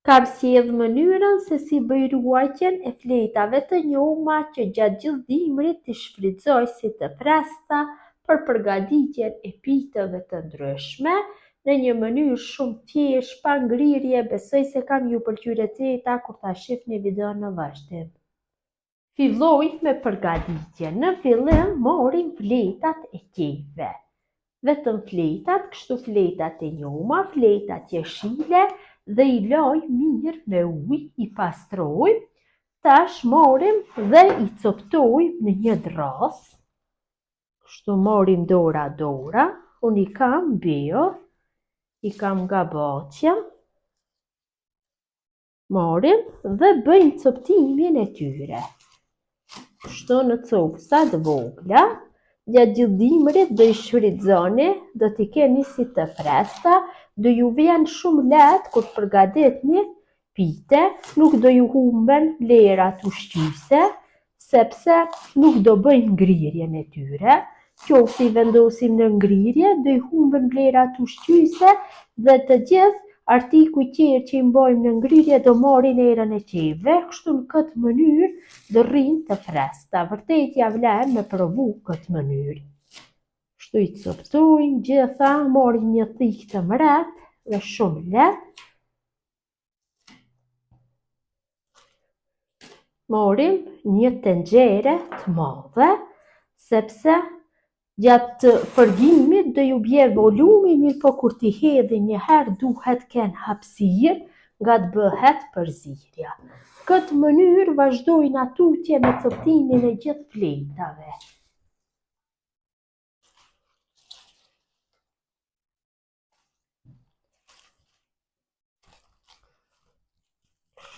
Kam sjellë mënyrën se si bëj ruajtjen e fletave të njoma që gjatë gjithë dimrit t'i shfrytëzoj si të freskëta për përgatitjen e pitëve të ndryshme në një mënyrë shumë thjeshtë, pa ngrirje. Besoj se kam ju pëlqyer receta kur ta shihni videon në vazhdim. Filloj me përgatitjen. Në fillim morim fletat e qejve. Vetëm fletat, kështu fletat e njoma, fletat jeshile, dhe I loj mirë me ujë, I pastroj. Tash morim dhe I coptojmë në një dros. Kështu morim dora, unë I kam beo, I kam nga boqja. Morim dhe bëjmë coptimin e tyre. Kështu në copsa të vogla. Gjatë gjithë dimrit do I shfrytëzoni, do t'i keni si të freskëta, do ju vjen shumë lehtë kur përgatitni pite, nuk do ju humben vlerat ushqyese, sepse nuk do bëjnë ngrirjen e tyre. Qoftë I vendosim në ngrirje, do I humben vlerat ushqyese dhe të gjithë artikuj tjerë që I mbojmë në ngrirje do morin erën e qejve. Kështu në këtë mënyrë do rrinë të freskëta. Vërtet ja vlen me provu këtë mënyrë. Kështu I coptojmë gjitha, morim një thikë të mret dhe shumë lehtë. Morim një tenxhere të madhe, sepse gjatë fërgimit do ju bje volumi, mirë po kur t'i hedhi një herë duhet ken hapësirë nga të bëhet përzierja. Këtë mënyrë vazhdojnë atutje me coptimin e gjithë fletave.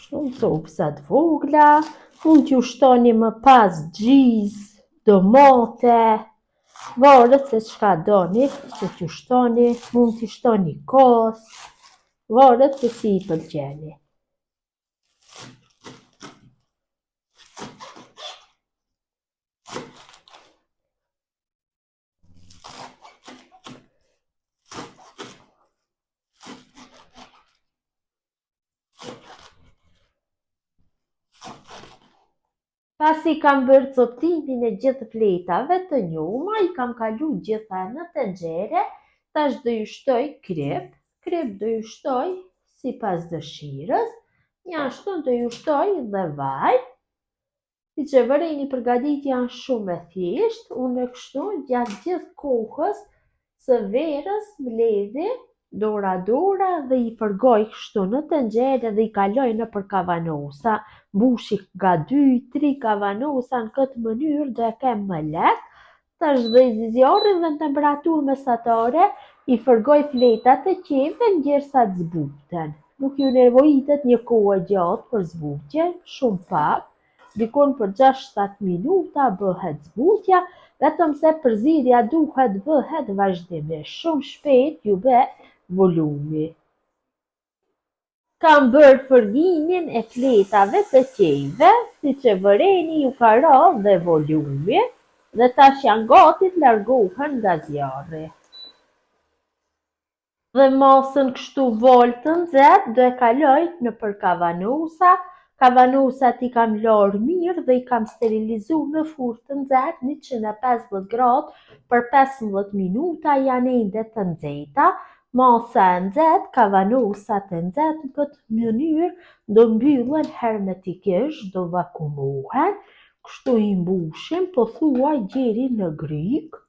Shumë copsat vogla, mund t'ju shtoni më pas gjizë, domate, varet se çka doni që t'ju shtoni, mund t'i shtoni kos, varet se si I pëlqeni. Pasi kam bërë coptimin e gjithë fletave të njoma, I kam kalu gjitha në tenxhere. Tash do ju shtoj krip do ju shtoj sipas dëshirës. Njashtu do ju shtoj dhe vaj. Siç e vëreni, përgatitja është shumë e thjeshtë. Unë kështu gjatë gjithë kohës së verës mbledhi dora dhe I përgoj kështu në tenxhere dhe I kaloj nëpër kavanosa. Mbushi nga 2-3 kavanosa, në këtë mënyrë do e kem më lehtë. Tash do I zjarri dhe në temperaturë mesatare I përgoj fletat e qejve ndërsa të zbuten. Nuk ju nevojitet një kohë gjatë për zbutje, shumë pak. Dikon për 6-7 minuta bëhet zbutja, vetëm se përzierja duhet bëhet vazhdimisht. Shumë shpejt ju bë volumi. Kam bërë fërgimin e fletave të qejve, siç e vëreni ju ka rënë dhe volumi, dhe tash janë gati të largohen nga zjarri. Dhe masën kështu volë të nxehtë do e kaloj nëpër kavanosa. Kavanosat I kam larë mirë dhe I kam sterilizuar në furrë të nxehtë 150 gradë për 15 minuta, janë ende të nxehta. Masa e nxehtë, kavanosat e nxehtë në këtë mënyrë do mbyllen hermetikisht, do vakumohen. Kështu I mbushim pothuaj deri në grikë.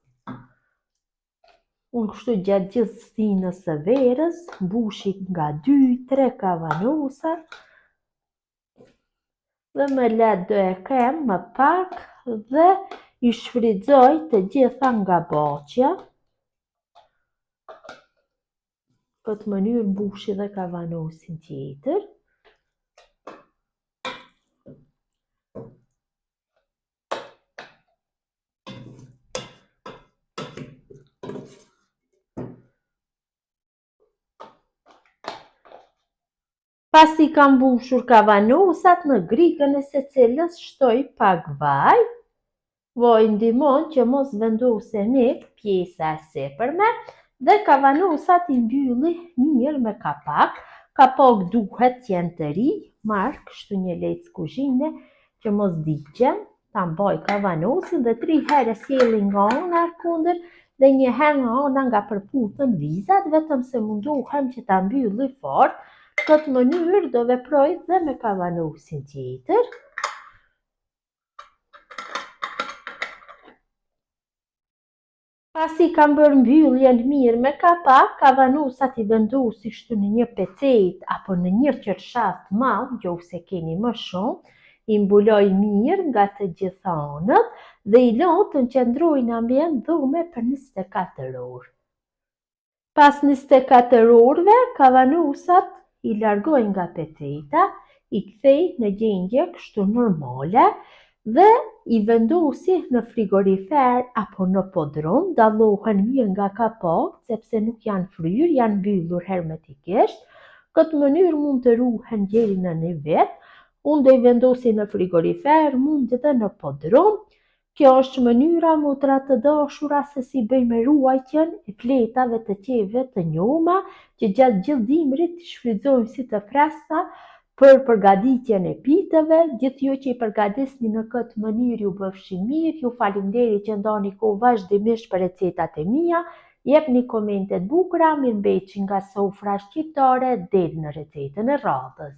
Unë kështu gjatë gjithë stinës së verës mbushi nga 2-3 kavanosa dhe më lehtë do e kem më pak dhe I shfrytëzoj të gjitha nga boqja. Këtë mënyrë mbushi dhe kavanosin tjetër. Pasi kam mbushur kavanosat, në grikën e secilës shtoj pak vaj. Vaj ndihmon që mos vendosemi pjesa e sipërme dhe kavanosat I mbylli mirë me kapak. Kapok duhet t'jenë të ri, marr kështu një lec kuzhine që mos digjen, ta mbaj kavanosin dhe 3 herë sjelli nga ana kundër dhe një herë nga ana nga përputhen vizat, vetëm se munduhem që ta mbylli fort. Në këtë mënyrë do veproj dhe me kavanosin tjetër. Pasi kam bërë mbylljen mirë me kapak, kavanosat i vendosi kështu në një pecetë apo në një qershat të madh, nëse keni më shumë, i mbuloj mirë nga të gjitha anët dhe i lë të qëndrojnë ambient dhume për 24 orë. Pas 24 orëve, kavanosat i largoj nga peceta, i kthej në gjendje kështu normale dhe i vendosi në frigorifer apo në podrum, dallohen mirë nga kapak sepse nuk janë fryrë, janë mbyllur hermetikisht. Këtë mënyrë mund të ruhen deri në një vit. Unë do i vendosi në frigorifer, mund edhe në podrum. Kjo është mënyra motra të dashura se si bëjmë ruajtjen e fletave të qeve të njoma që gjatë gjithë dimrit të shfrytëzojmë si të freskëta për përgatitjen e pitëve. Gjithë ju që i përgatisni në këtë mënyrë ju bëfshin mirë. Ju faleminderit që ndani kohë vazhdimisht për recetat e mia. Jepni komente të bukura, mirëmbëjtje nga sofra shqiptare deri në recetën e radhës.